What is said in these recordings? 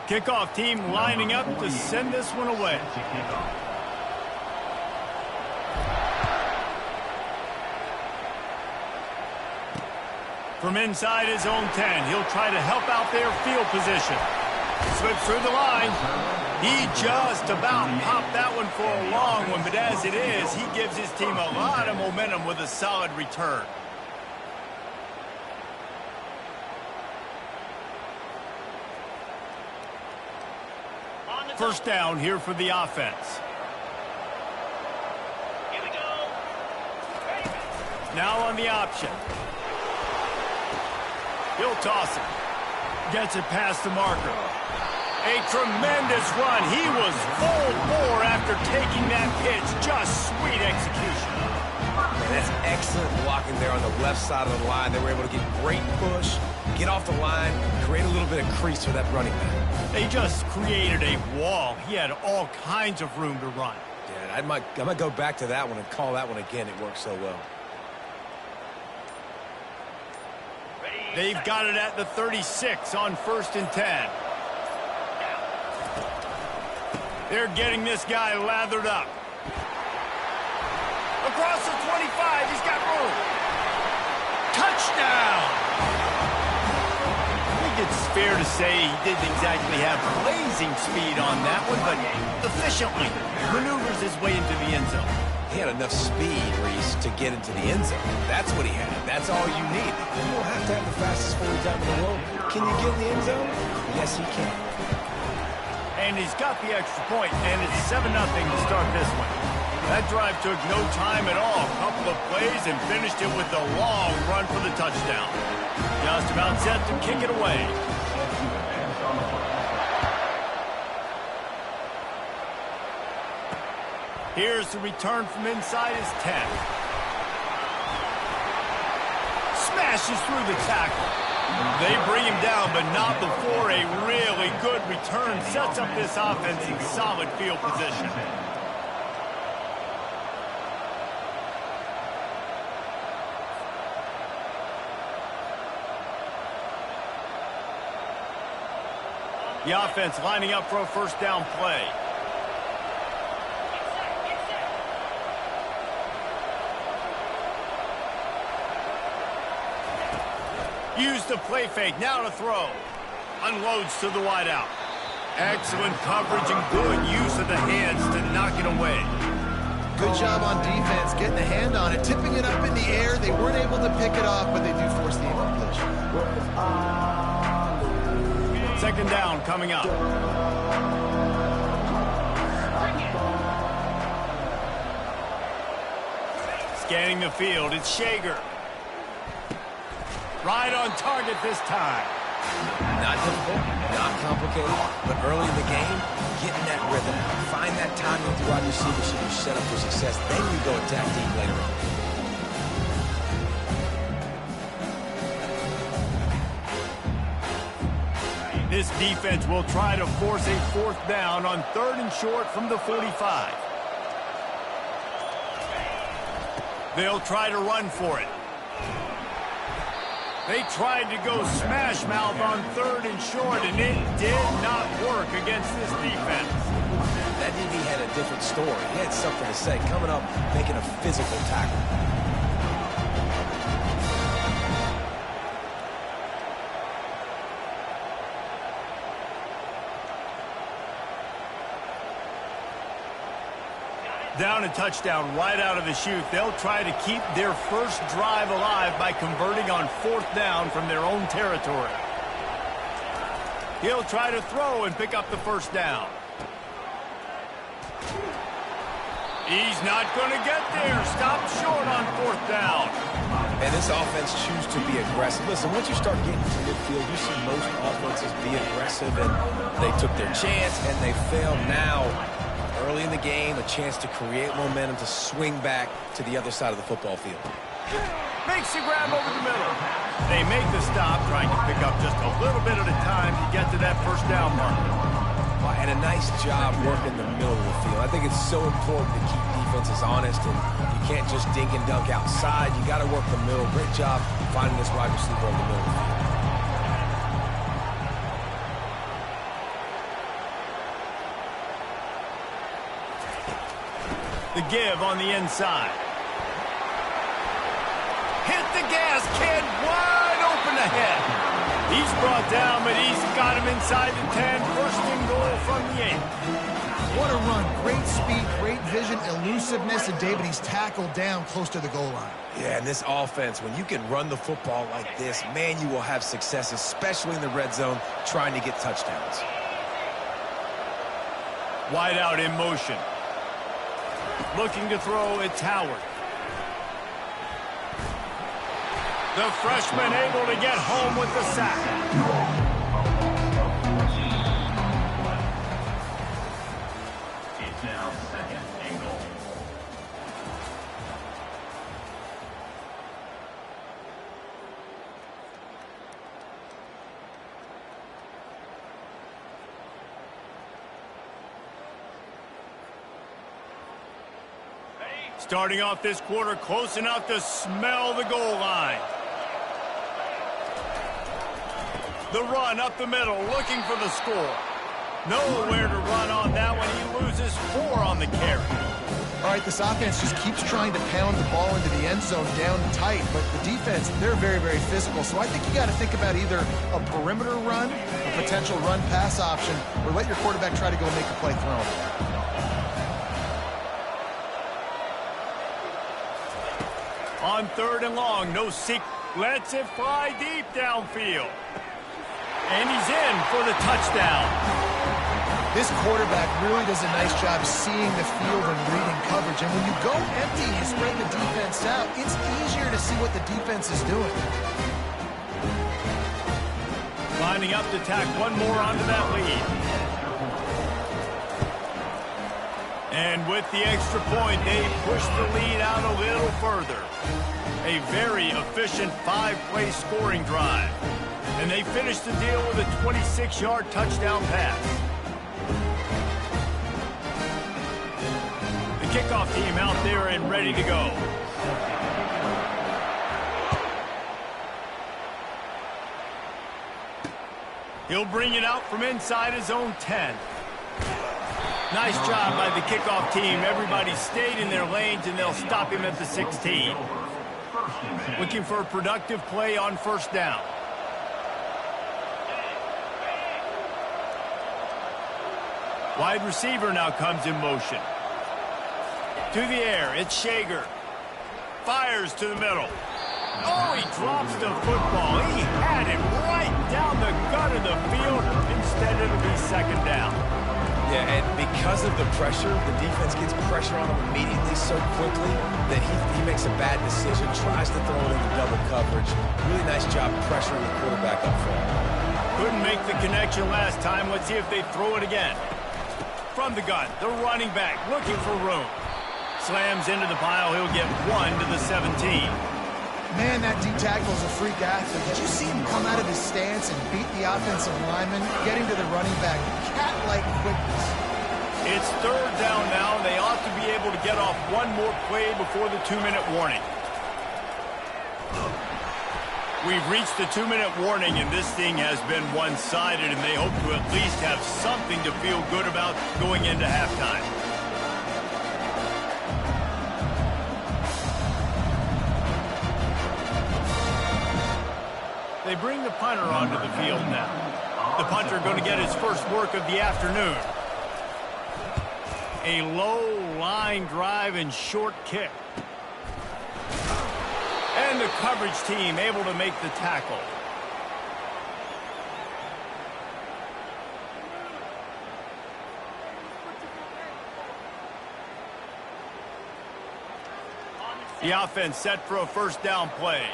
Kickoff team lining up to send this one away. From inside his own 10, he'll try to help out their field position. Slips through the line. He just about popped that one for a long one, but as it is, he gives his team a lot of momentum with a solid return. First down here for the offense. Here we go. Now on the option. He'll toss it. Gets it past the marker. A tremendous run. He was full bore after taking that pitch. Just sweet execution. And that's excellent blocking there on the left side of the line. They were able to get great push, get off the line, create a little bit of crease for that running back. They just created a wall. He had all kinds of room to run. Yeah, I might go back to that one and call that one again. It worked so well. They've got it at the 36 on 1st and 10. They're getting this guy lathered up. Across the 25, he's got room. Touchdown! I think it's fair to say he didn't exactly have blazing speed on that one, but efficiently maneuvers his way into the end zone. He had enough speed, Reese, to get into the end zone. That's what he had. That's all you need. You don't have to have the fastest 40 time in the world. Can you get in the end zone? Yes, he can. And he's got the extra point, and it's 7-0 to start this one. That drive took no time at all. A couple of plays and finished it with a long run for the touchdown. Just about set to kick it away. Here's the return from inside his 10. Smashes through the tackle. They bring him down, but not before a really good return sets up this offense in solid field position. The offense lining up for a first down play. Use the play fake, now to throw. Unloads to the wideout. Excellent coverage and good use of the hands to knock it away. Good job on defense, getting the hand on it, tipping it up in the air. They weren't able to pick it off, but they do force the incompletion. Second down coming up. Scanning the field, it's Shager. Right on target this time. Not difficult, not complicated, but early in the game, getting that rhythm. Find that timing with the wide receiver so you're set up for success. Then you go attack deep later on. This defense will try to force a fourth down on 3rd and short from the 45. They'll try to run for it. They tried to go smash mouth on 3rd and short, and it did not work against this defense. That DB had a different story. He had something to say, coming up, making a physical tackle. Down a touchdown right out of the chute. They'll try to keep their first drive alive by converting on 4th down from their own territory. He'll try to throw and pick up the first down. He's not going to get there. Stopped short on 4th down. And this offense chooses to be aggressive. Listen, once you start getting to midfield, you see most offenses be aggressive, and they took their chance, and they failed. Now, early in the game, a chance to create momentum to swing back to the other side of the football field. Makes the grab over the middle. They make the stop, trying to pick up just a little bit at a time to get to that first down mark. And a nice job working the middle of the field. I think it's so important to keep defenses honest, and you can't just dink and dunk outside. You got to work the middle. Great job finding this wide receiver over the middle of the field. The give on the inside. Hit the gas, kid, wide open ahead. He's brought down, but he's got him inside the 10. First and goal from the 8. What a run. Great speed, great vision, elusiveness, and David, he's tackled down close to the goal line. Yeah, and this offense, when you can run the football like this, man, you will have success, especially in the red zone, trying to get touchdowns. Wide out in motion. Looking to throw, it's Howard. The freshman able to get home with the sack. It's now second and goal. Starting off this quarter close enough to smell the goal line. The run up the middle, looking for the score. Nowhere to run on that one. He loses 4 on the carry. All right, this offense just keeps trying to pound the ball into the end zone down tight, but the defense, they're very, very physical. So I think you got to think about either a perimeter run, a potential run-pass option, or let your quarterback try to go make a play throwing. On 3rd and long, no seek. Lets it fly deep downfield. And he's in for the touchdown. This quarterback really does a nice job seeing the field and reading coverage. And when you go empty, you spread the defense out, it's easier to see what the defense is doing. Lining up to tack one more onto that lead. And with the extra point, they push the lead out a little further. A very efficient 5-play scoring drive. And they finish the deal with a 26-yard touchdown pass. The kickoff team out there and ready to go. He'll bring it out from inside his own 10. Nice job by the kickoff team. Everybody stayed in their lanes, and they'll stop him at the 16. Looking for a productive play on 1st down. Wide receiver now comes in motion. To the air, it's Shager. Fires to the middle. Oh, he drops the football. He had it right down the gut of the field. Instead, it'll be 2nd down. Yeah, and because of the pressure, the defense gets pressure on him immediately so quickly that he makes a bad decision, tries to throw it into double coverage. Really nice job pressuring the quarterback up front. Couldn't make the connection last time. Let's see if they throw it again. From the gun, the running back looking for room. Slams into the pile. He'll get 1 to the 17. Man, that D-tackle is a freak athlete. Did you see him come out of his stance and beat the offensive lineman, getting to the running back? Cat-like quickness. It's 3rd down now, and they ought to be able to get off one more play before the 2-minute warning. We've reached the 2-minute warning, and this thing has been one-sided, and they hope to at least have something to feel good about going into halftime. They bring the punter onto the field now. The punter going to get his first work of the afternoon. A low line drive and short kick. And the coverage team able to make the tackle. The offense set for a 1st down play.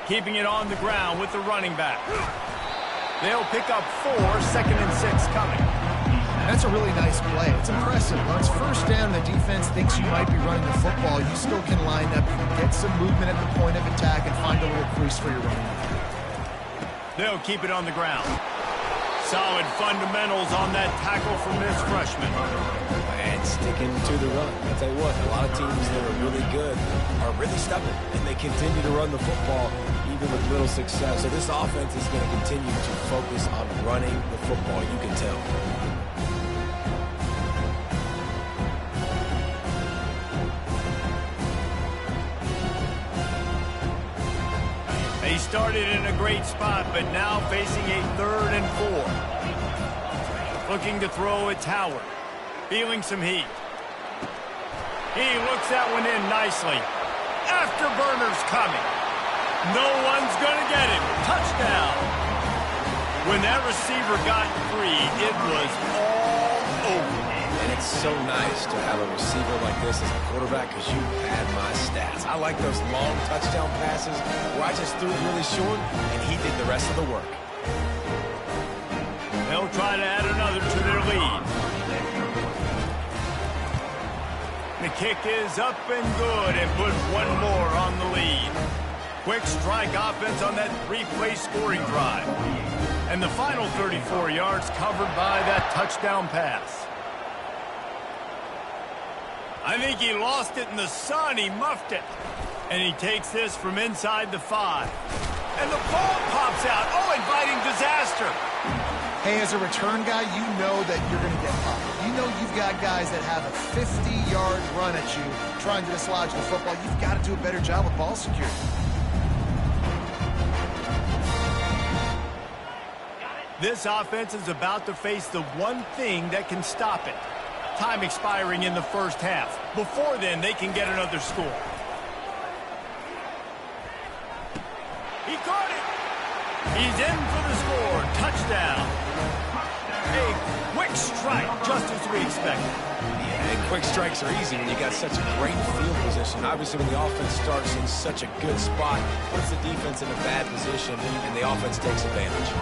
Keeping it on the ground with the running back. They'll pick up 4, 2nd and 6 coming. That's a really nice play. It's impressive. When it's 1st down, the defense thinks you might be running the football. You still can line up, get some movement at the point of attack, and find a little crease for your running back. They'll keep it on the ground. Solid fundamentals on that tackle from this freshman. And sticking to the run. I'll tell you what, a lot of teams that are really good are really stubborn, and they continue to run the football even with little success. So this offense is going to continue to focus on running the football, you can tell. started in a great spot, but now facing a 3rd and 4. Looking to throw, it's Howard. Feeling some heat. He looks that one in nicely. Afterburner's coming. No one's going to get him. Touchdown. When that receiver got free, it was all over. And it's so nice to have a receiver like this as a quarterback because you had my stats. I like those long touchdown passes where I just threw it really short and he did the rest of the work. They'll try to add another to their lead. The kick is up and good and puts one more on the lead. Quick strike offense on that 3-play scoring drive. And the final 34 yards covered by that touchdown pass. I think he lost it in the sun. He muffed it. And he takes this from inside the 5. And the ball pops out. Oh, inviting disaster. Hey, as a return guy, you know that you're going to get popped. You know you've got guys that have a 50-yard run at you trying to dislodge the football. You've got to do a better job with ball security. This offense is about to face the one thing that can stop it. Time expiring in the first half. Before then, they can get another score. He caught it. He's in for the score. Touchdown. A quick strike, just as we expected. Yeah, and quick strikes are easy when you got such a great field position. Obviously, when the offense starts in such a good spot, puts the defense in a bad position, and the offense takes advantage.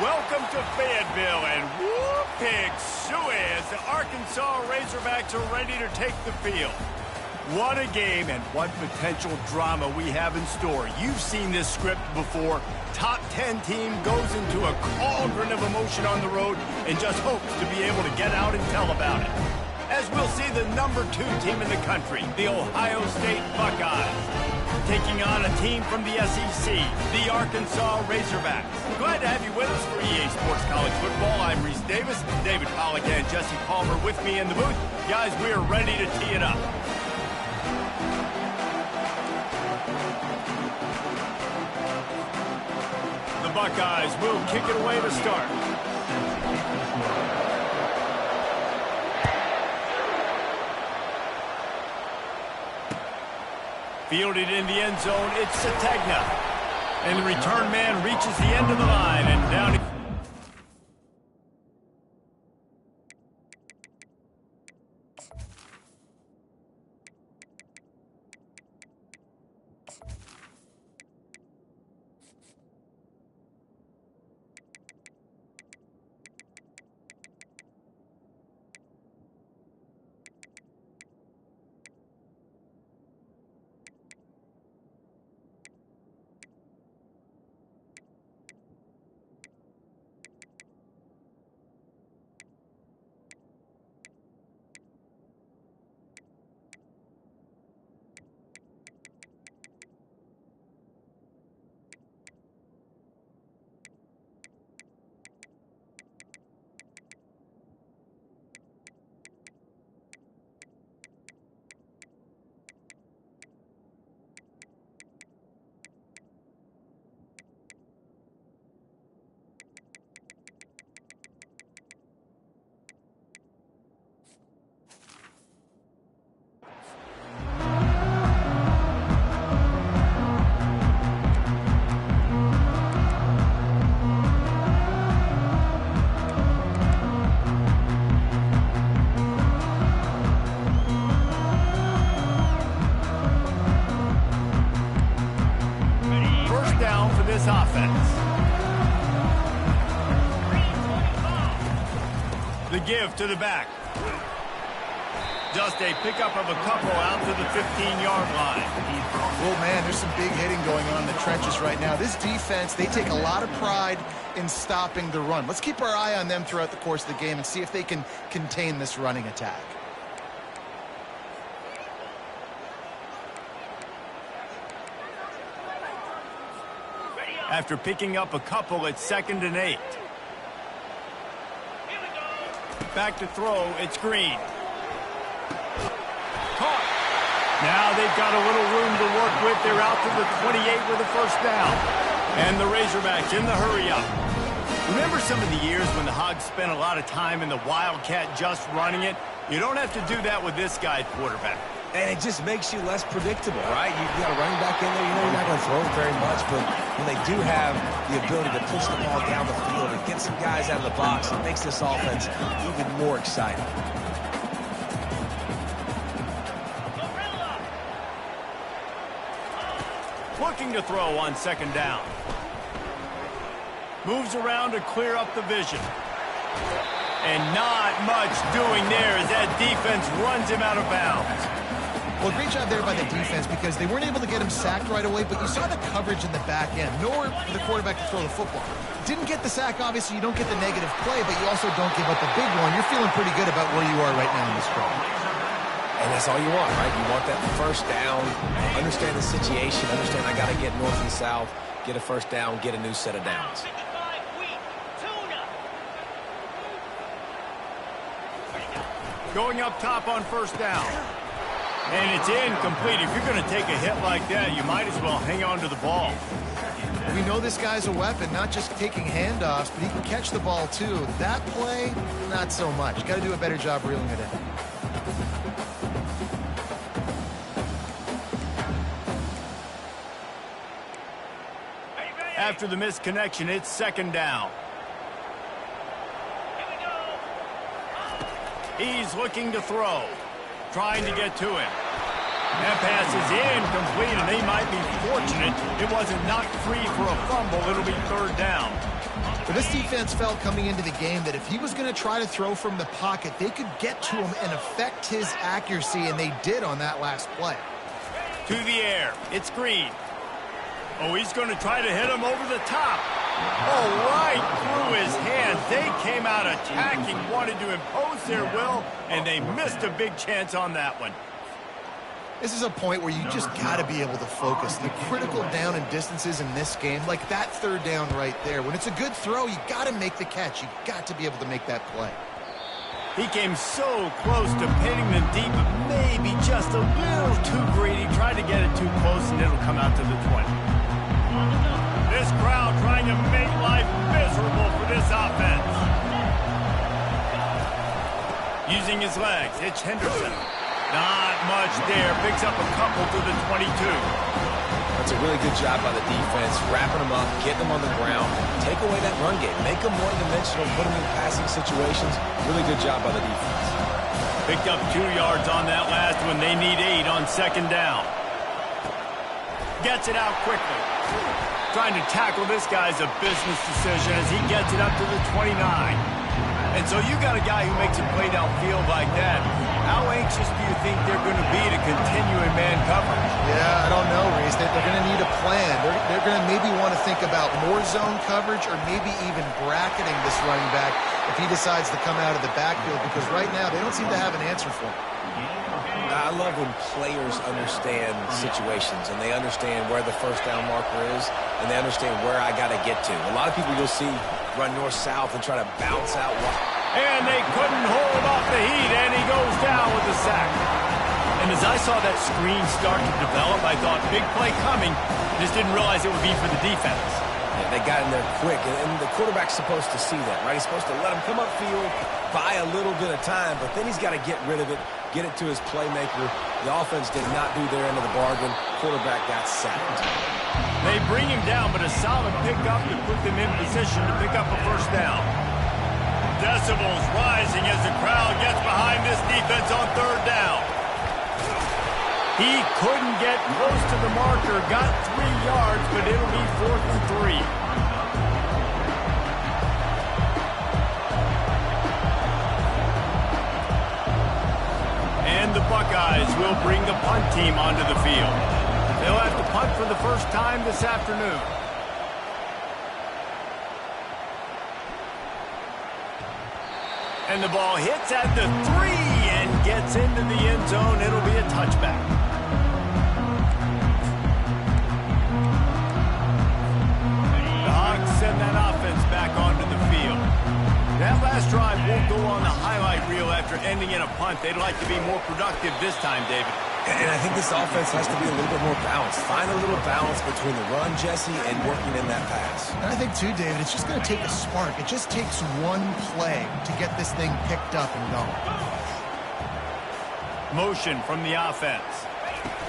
Welcome to Fayetteville, and whoop, pig suey as the Arkansas Razorbacks are ready to take the field. What a game and what potential drama we have in store. You've seen this script before. Top 10 team goes into a cauldron of emotion on the road and just hopes to be able to get out and tell about it. As we'll see the number 2 team in the country, the Ohio State Buckeyes, taking on a team from the SEC, the Arkansas Razorbacks. Glad to have you with us for EA Sports College Football. I'm Reese Davis, David Pollack and Jesse Palmer with me in the booth. Guys, we are ready to tee it up. The Buckeyes will kick it away to start. Fielded in the end zone, it's Sategna. And the return man reaches the end of the line, and down he... this offense. The give to the back. Just a pickup of a couple out to the 15-yard line. Well, man, there's some big hitting going on in the trenches right now. This defense, they take a lot of pride in stopping the run. Let's keep our eye on them throughout the course of the game and see if they can contain this running attack. After picking up a couple, it's 2nd and 8. Back to throw, it's Green. Caught. Now they've got a little room to work with. They're out to the 28 with a first down. And the Razorbacks in the hurry-up. Remember some of the years when the Hogs spent a lot of time in the Wildcat just running it? You don't have to do that with this guy at quarterback. And it just makes you less predictable, right? You got a running back in there. You know you're not going to throw it very much, but when they do have the ability to push the ball down the field and get some guys out of the box, it makes this offense even more exciting. Looking to throw on 2nd down. Moves around to clear up the vision. And not much doing there as that defense runs him out of bounds. Well, great job there by the defense because they weren't able to get him sacked right away, but you saw the coverage in the back end. Nowhere for the quarterback to throw the football. Didn't get the sack, obviously. You don't get the negative play, but you also don't give up the big one. You're feeling pretty good about where you are right now in this drive. And that's all you want, right? You want that first down, understand the situation, understand I got to get north and south, get a first down, get a new set of downs. Going up top on 1st down. And it's incomplete. If you're going to take a hit like that, you might as well hang on to the ball. We know this guy's a weapon, not just taking handoffs, but he can catch the ball too. That play, not so much. Got to do a better job reeling it in. After the missed connection, it's 2nd down. He's looking to throw, trying to get to him. That pass is incomplete, and they might be fortunate it wasn't knocked free for a fumble. It'll be 3rd down. But this defense felt coming into the game that if he was going to try to throw from the pocket, they could get to him and affect his accuracy, and they did on that last play. To the air. It's Green. Oh, he's going to try to hit him over the top. Oh, right through his hands. They came out attacking, wanted to impose their will, and they missed a big chance on that one. This is a point where you just got to be able to focus. The critical down and distances in this game, like that third down right there. When it's a good throw, you got to make the catch. You got to be able to make that play. He came so close to pinning them deep, but maybe just a little too greedy. Tried to get it too close, and it'll come out to the 20. This crowd trying to make life miserable for this offense. Using his legs, it's Henderson. Not much there. Picks up a couple to the 22. That's a really good job by the defense, wrapping them up, getting them on the ground, take away that run game, make them one-dimensional, put them in passing situations. Really good job by the defense. Picked up 2 yards on that last one. They need 8 on second down. Gets it out quickly. Trying to tackle this guy's a business decision as he gets it up to the 29. And so you got a guy who makes a play downfield like that. How anxious do you think they're going to be to continue in man coverage? Yeah, I don't know, Reese. They're going to need a plan. They're going to maybe want to think about more zone coverage or maybe even bracketing this running back if he decides to come out of the backfield, because right now they don't seem to have an answer for him. I love when players understand situations and they understand where the first down marker is and they understand where I got to get to. A lot of people you'll see run north-south and try to bounce out wide. And they couldn't hold off the heat, and he goes down with a sack. And as I saw that screen start to develop, I thought, big play coming. Just didn't realize it would be for the defense. Yeah, they got in there quick, and the quarterback's supposed to see that, right? He's supposed to let him come upfield, buy a little bit of time, but then he's got to get rid of it, get it to his playmaker. The offense did not do their end of the bargain. Quarterback got sacked. They bring him down, but a solid pickup to put them in position to pick up a first down. Decibels rising as the crowd gets behind this defense on third down. He couldn't get close to the marker, got 3 yards, but it'll be 4th and 3. And the Buckeyes will bring the punt team onto the field. They'll have to punt for the first time this afternoon. And the ball hits at the 3 and gets into the end zone. It'll be a touchback. The Hawks send that offense back onto the field. That last drive won't go on the highlight reel after ending in a punt. They'd like to be more productive this time, David. And I think this offense has to be a little bit more balanced. Find a little balance between the run, Jesse, and working in that pass. And I think, too, David, it's just going to take a spark. It just takes one play to get this thing picked up and going. Motion from the offense.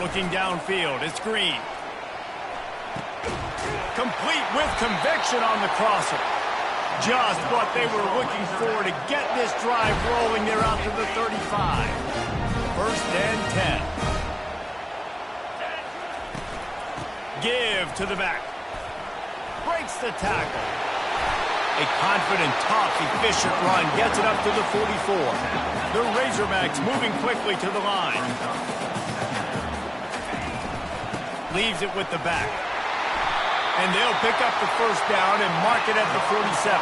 Looking downfield, it's Green. Complete with conviction on the crosser. Just what they were looking for to get this drive rolling. They're out to the 35. First and 10. Give to the back. Breaks the tackle. A confident, tough, efficient run. Gets it up to the 44. The Razorbacks moving quickly to the line. Leaves it with the back. And they'll pick up the first down and mark it at the 47.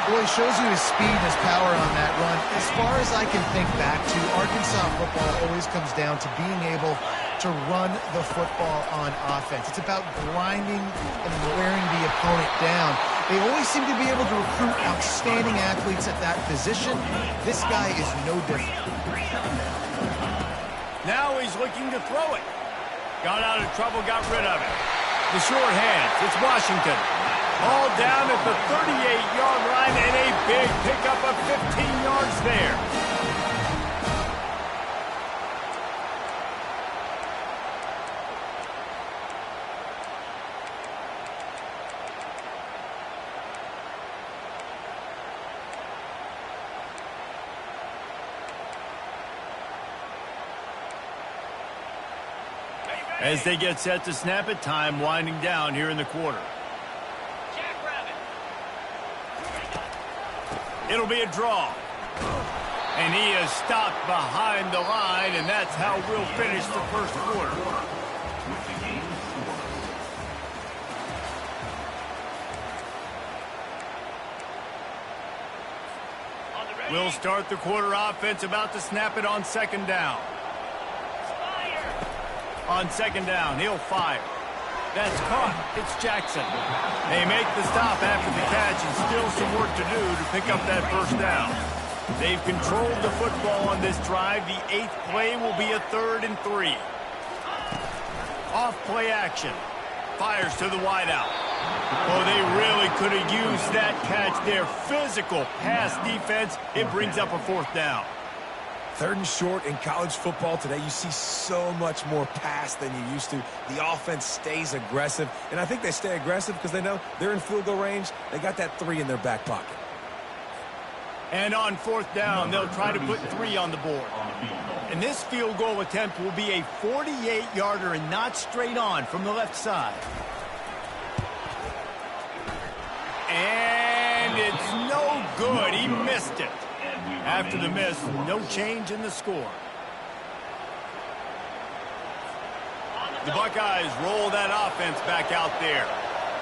Well, he shows you his speed and his power on that run. As far as I can think back to, Arkansas football always comes down to being able to run the football on offense. It's about grinding and wearing the opponent down. They always seem to be able to recruit outstanding athletes at that position. This guy is no different. Now he's looking to throw it. Got out of trouble, got rid of it. The short hands, it's Washington. All down at the 38-yard line, and a big pickup of 15 yards there. As they get set to snap it, time winding down here in the quarter. It'll be a draw. And he is stopped behind the line, and that's how we'll finish the first quarter. We'll start the quarter offense, about to snap it on second down. On second down, he'll fire. That's caught. It's Jackson. They make the stop after the catch, and still some work to do to pick up that first down. They've controlled the football on this drive. The 8th play will be a 3rd and 3. Off play action. Fires to the wideout. Oh, they really could have used that catch there. Physical pass defense. It brings up a 4th down. 3rd and short in college football today. You see so much more pass than you used to. The offense stays aggressive, and I think they stay aggressive because they know they're in field goal range. They got that 3 in their back pocket. And on 4th down, they'll try to put 3 on the board. And this field goal attempt will be a 48-yarder and not straight on from the left side. And it's no good. He missed it. After the miss, no change in the score. The Buckeyes roll that offense back out there.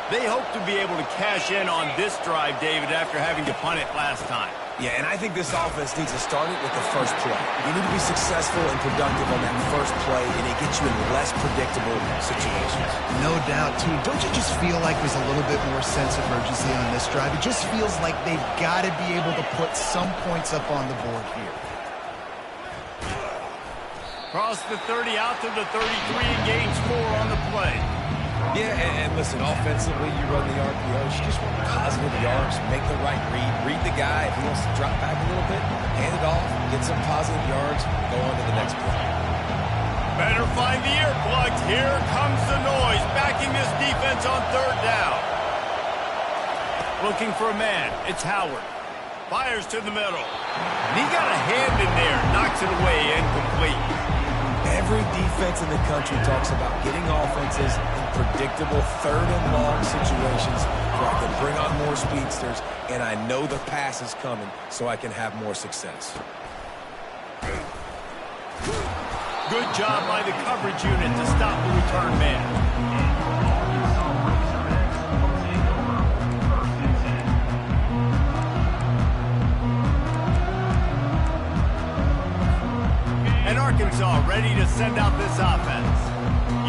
They hope to be able to cash in on this drive, David, after having to punt it last time. Yeah, and I think this offense needs to start it with the first play. You need to be successful and productive on that first play, and it gets you in less predictable situations. No doubt, too. Don't you just feel like there's a little bit more sense of urgency on this drive? It just feels like they've got to be able to put some points up on the board here. Cross the 30 out to the 33 and gains 4 on the play. Yeah, and listen, offensively, you run the RPOs. You just want positive yards, make the right read the guy. If he wants to drop back a little bit, hand it off, get some positive yards, go on to the next play. Better find the earplugs. Here comes the noise, backing this defense on 3rd down. Looking for a man. It's Howard. Fires to the middle. And he got a hand in there, knocks it away, incomplete. Every defense in the country talks about getting offenses in predictable 3rd and long situations where I can bring on more speedsters, and I know the pass is coming so I can have more success. Good job by the coverage unit to stop the return man. And Arkansas ready to send out this offense.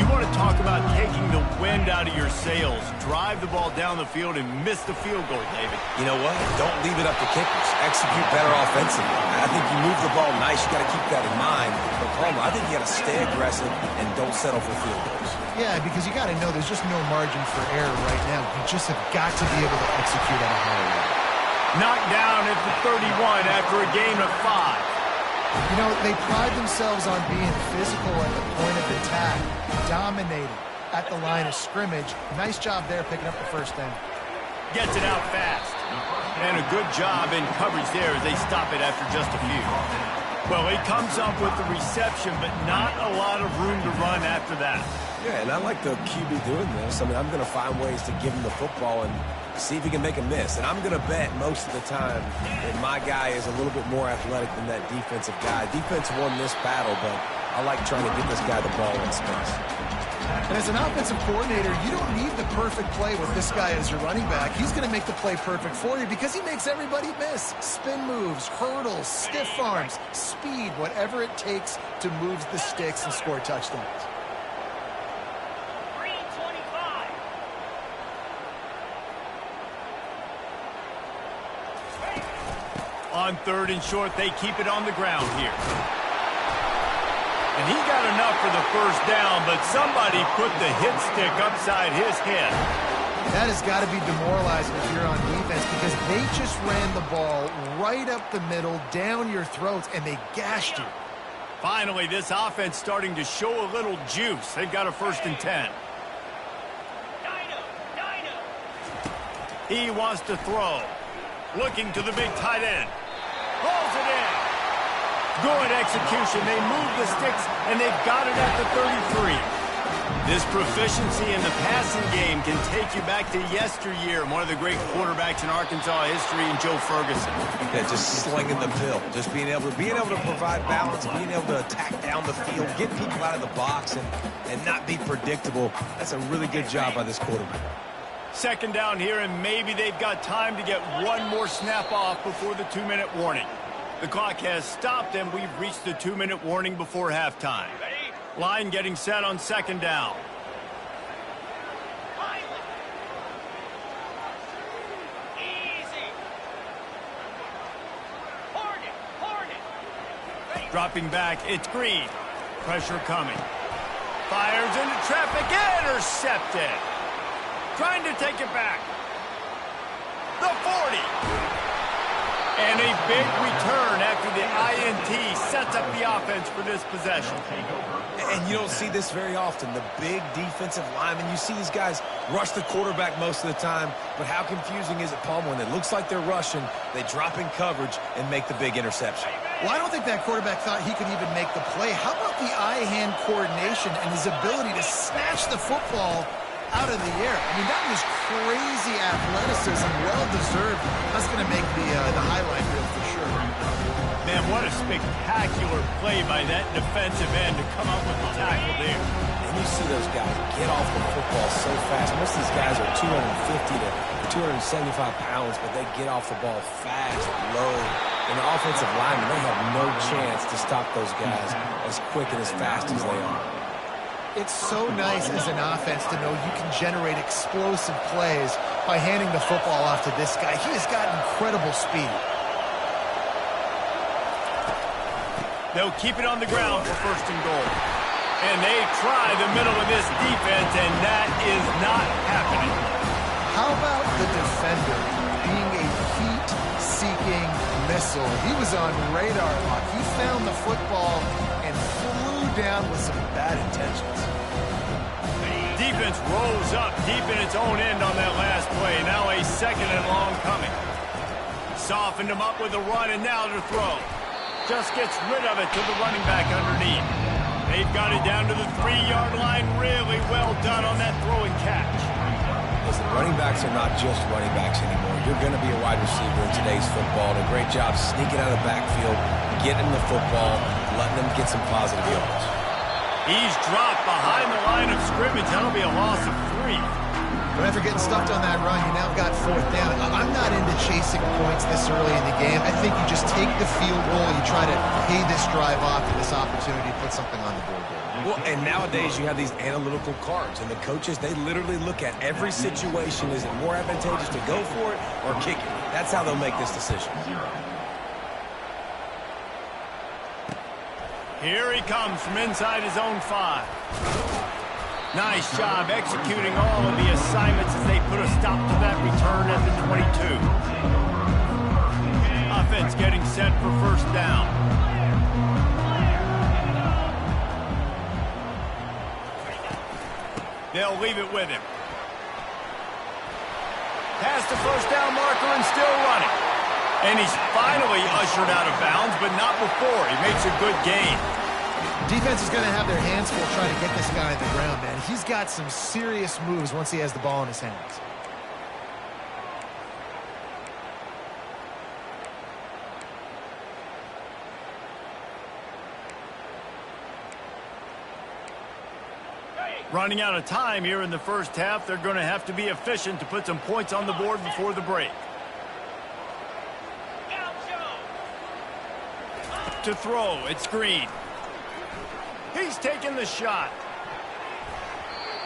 You want to talk about taking the wind out of your sails. Drive the ball down the field and miss the field goal, David. You know what? Don't leave it up to kickers. Execute better offensively. I think you move the ball nice. You got to keep that in mind. But Palmer, I think you got to stay aggressive and don't settle for field goals. Yeah, because you got to know there's just no margin for error right now. You just have got to be able to execute at a higher level. Knocked down at the 31 after a gain of 5. You know, they pride themselves on being physical at the point of attack, dominating at the line of scrimmage. Nice job there picking up the first down. Gets it out fast. And a good job in coverage there as they stop it after just a few. Well, he comes up with the reception, but not a lot of room to run after that. Yeah, and I like the QB doing this. I mean, I'm going to find ways to give him the football and see if he can make a miss. And I'm going to bet most of the time that my guy is a little bit more athletic than that defensive guy. Defense won this battle, but I like trying to get this guy the ball in space. And as an offensive coordinator, you don't need the perfect play with this guy as your running back. He's going to make the play perfect for you because he makes everybody miss. Spin moves, hurdles, stiff arms, speed, whatever it takes to move the sticks and score touchdowns. On 3rd and short, they keep it on the ground here. And he got enough for the first down, but somebody put the hit stick upside his head. That has got to be demoralizing if you're on defense because they just ran the ball right up the middle, down your throats, and they gashed you. Finally, this offense starting to show a little juice. They've got a 1st and 10. He wants to throw. Looking to the big tight end. Rolls it in. Good execution. They move the sticks, and they've got it at the 33. This proficiency in the passing game can take you back to yesteryear. One of the great quarterbacks in Arkansas history, in Joe Ferguson. Yeah, just slinging the pill, just being able to provide balance, being able to attack down the field, get people out of the box, and not be predictable. That's a really good job by this quarterback. Second down here, and maybe they've got time to get one more snap off before the 2-minute warning. The clock has stopped, and we've reached the 2-minute warning before halftime. Line getting set on second down. Dropping back, it's Green. Pressure coming. Fires into traffic, intercepted. Trying to take it back. The 40. And a big return after the INT sets up the offense for this possession. And you don't see this very often. The big defensive linemen, you see these guys rush the quarterback most of the time, but how confusing is it, Palmer, when it looks like they're rushing, they drop in coverage and make the big interception? Well, I don't think that quarterback thought he could even make the play. How about the eye-hand coordination and his ability to snatch the football out of the air? I mean, that was crazy athleticism, well-deserved. That's going to make the highlight reel for sure. Man, what a spectacular play by that defensive end to come up with the tackle there. And you see those guys get off the football so fast. Most of these guys are 250 to 275 pounds, but they get off the ball fast, low. And the offensive linemen, they have no chance to stop those guys as quick and as fast as they are. It's so nice as an offense to know you can generate explosive plays by handing the football off to this guy. He has got incredible speed. They'll keep it on the ground for first and goal. And they try the middle of this defense, and that is not happening. How about the defender being a heat-seeking missile? He was on radar lock. He found the football and flew down with some bad intentions. Defense rolls up deep in its own end on that last play. Now a second and long coming. Softened him up with a run, and now to throw. Just gets rid of it to the running back underneath. They've got it down to the 3-yard line. Really well done on that throw and catch. Listen, running backs are not just running backs anymore. You're going to be a wide receiver in today's football. And a great job sneaking out of the backfield, getting the football, letting them get some positive yards. He's dropped behind the line of scrimmage. That'll be a loss of 3. But after getting stuffed on that run, you now got fourth down. I'm not into chasing points this early in the game. I think you just take the field goal. You try to pay this drive off to this opportunity to put something on the board there. Well, and nowadays you have these analytical cards, and the coaches, they literally look at every situation. Is it more advantageous to go for it or kick it? That's how they'll make this decision. Here he comes from inside his own 5. Nice job executing all of the assignments as they put a stop to that return at the 22. Offense getting set for first down. They'll leave it with him. Past the first down marker and still running. And he's finally ushered out of bounds, but not before. He makes a good gain. Defense is going to have their hands full trying to get this guy on the ground, man. He's got some serious moves once he has the ball in his hands. Running out of time here in the first half. They're going to have to be efficient to put some points on the board before the break. To throw, it's Green. He's taking the shot.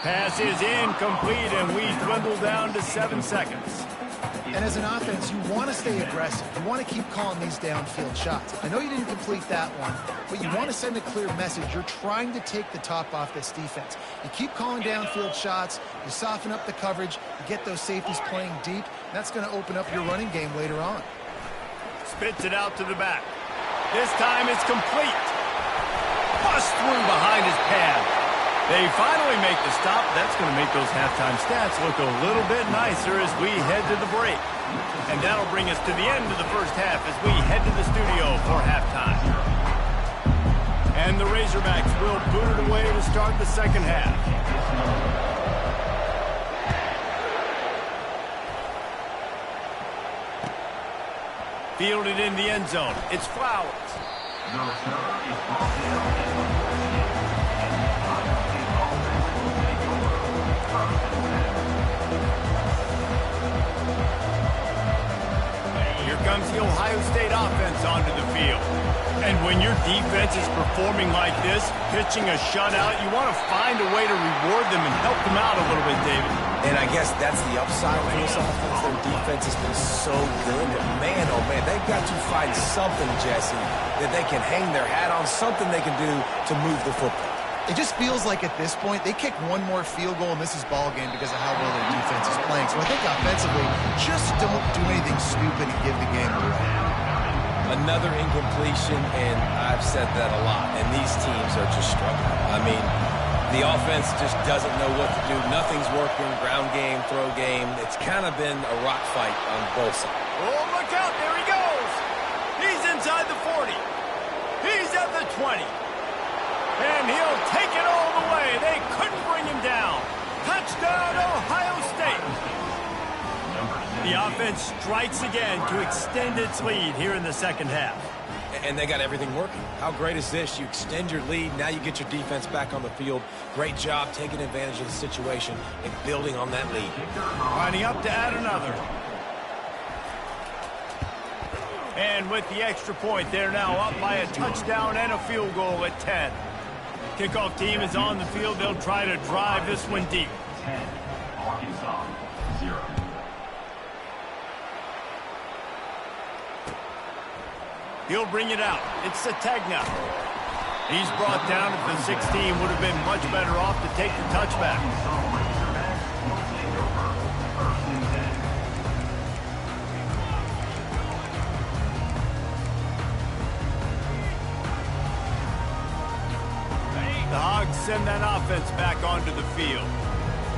Pass is incomplete, and we dwindle down to 7 seconds. And as an offense, you want to stay aggressive. You want to keep calling these downfield shots. I know you didn't complete that one, but you want to send a clear message. You're trying to take the top off this defense. You keep calling downfield shots. You soften up the coverage. You get those safeties playing deep. That's going to open up your running game later on. Spits it out to the back. This time it's complete. Bust through behind his pad. They finally make the stop. That's going to make those halftime stats look a little bit nicer as we head to the break. And that'll bring us to the end of the first half as we head to the studio for halftime. And the Razorbacks will boot it away to start the second half. Fielded in the end zone. It's Flowers. Here comes the Ohio State offense onto the field. And when your defense is performing like this, pitching a shutout, you want to find a way to reward them and help them out a little bit, David. And I guess that's the upside for this offense. Their defense has been so good. But man, oh man, they've got to find something, Jesse, that they can hang their hat on, something they can do to move the football. It just feels like at this point, they kick one more field goal and this is ball game because of how well their defense is playing. So I think offensively, just don't do anything stupid and give the game away. Another incompletion, and I've said that a lot, and these teams are just struggling. I mean, the offense just doesn't know what to do. Nothing's working, ground game, throw game. It's kind of been a rock fight on both sides. Oh, look out, there he goes. He's inside the 40. He's at the 20. And he'll take it all the way. They couldn't bring him down. Touchdown, Ohio State. The offense strikes again to extend its lead here in the second half. And they got everything working. How great is this? You extend your lead. Now you get your defense back on the field. Great job taking advantage of the situation and building on that lead. Lining up to add another. And with the extra point, they're now up by a touchdown and a field goal at 10. Kickoff team is on the field. They'll try to drive this one deep. 10, Arkansas, 0. He'll bring it out. It's Sategna. He's brought down at the 16. Would have been much better off to take the touchback. The Hogs send that offense back onto the field.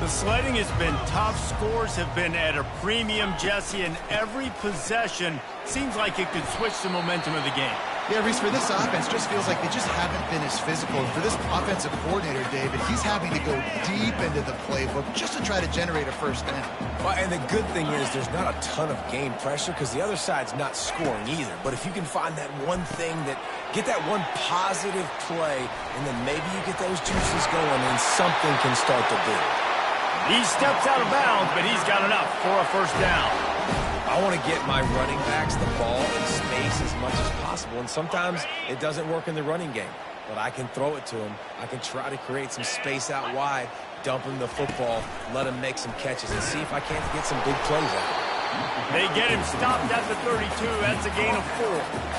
The sledding has been tough. Scores have been at a premium, Jesse, and every possession seems like it could switch the momentum of the game. Yeah, Reese, for this offense, just feels like they just haven't been as physical. And for this offensive coordinator, David, he's having to go deep into the playbook just to try to generate a first down. Well, and the good thing is there's not a ton of game pressure because the other side's not scoring either. But if you can find that one thing get that one positive play, and then maybe you get those juices going and something can start to build. He steps out of bounds, but he's got enough for a first down. I want to get my running backs the ball in space as much as possible, and sometimes it doesn't work in the running game, but I can throw it to them. I can try to create some space out wide, dump him the football, let him make some catches, and see if I can't get some big plays out. They get him stopped at the 32. That's a gain of 4.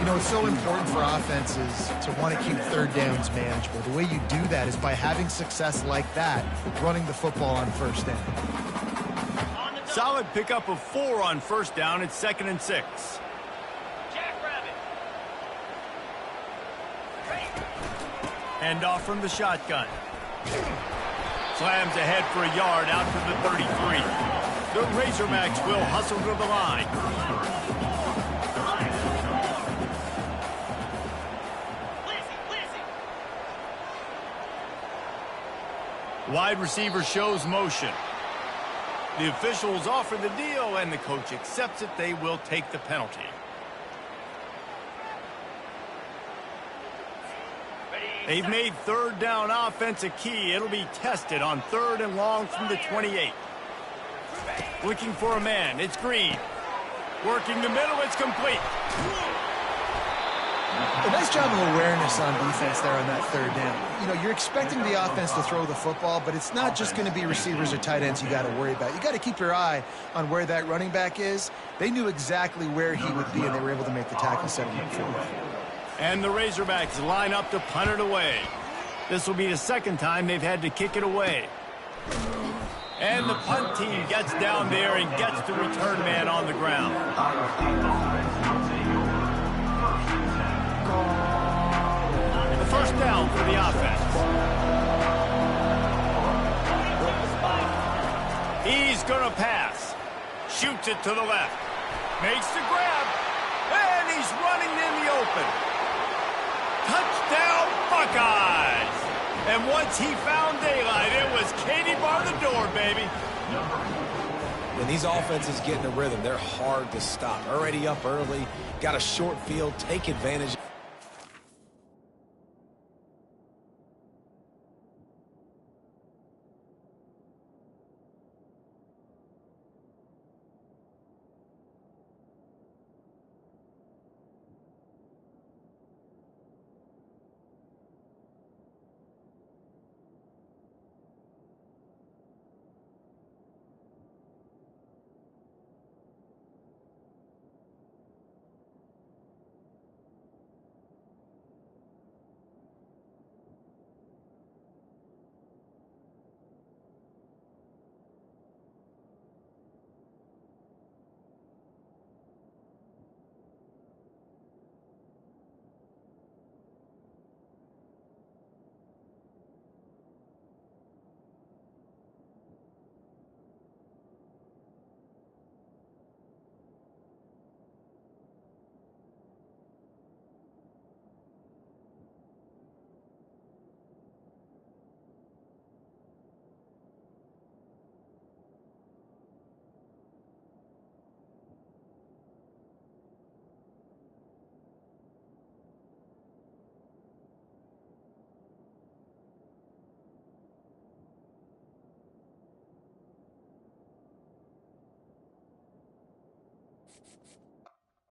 You know, it's so important for offenses to want to keep third downs manageable. The way you do that is by having success like that, running the football on first down. Solid pickup of 4 on first down. It's 2nd and 6. Hand off from the shotgun. Slams ahead for a yard out to the 33. The Razorbacks will hustle to the line. Wide receiver shows motion. The officials offer the deal, and the coach accepts it. They will take the penalty. They've made third down offense a key. It'll be tested on 3rd and long from the 28. Looking for a man. It's Green. Working the middle. It's complete. A nice job of awareness on defense there on that 3rd down. You know, you're expecting the offense to throw the football, but it's not just going to be receivers or tight ends you got to worry about. You got to keep your eye on where that running back is. They knew exactly where he would be, and they were able to make the tackle, set him up for it. And the Razorbacks line up to punt it away. This will be the 2nd time they've had to kick it away. And the punt team gets down there and gets the return man on the ground. The first down for the offense. He's going to pass. Shoots it to the left. Makes the grab. And he's running in the open. Touchdown, Buckeyes. And once he found daylight, it was Katie bar the door, baby. When these offenses get in a rhythm, they're hard to stop. Already up early, got a short field, take advantage.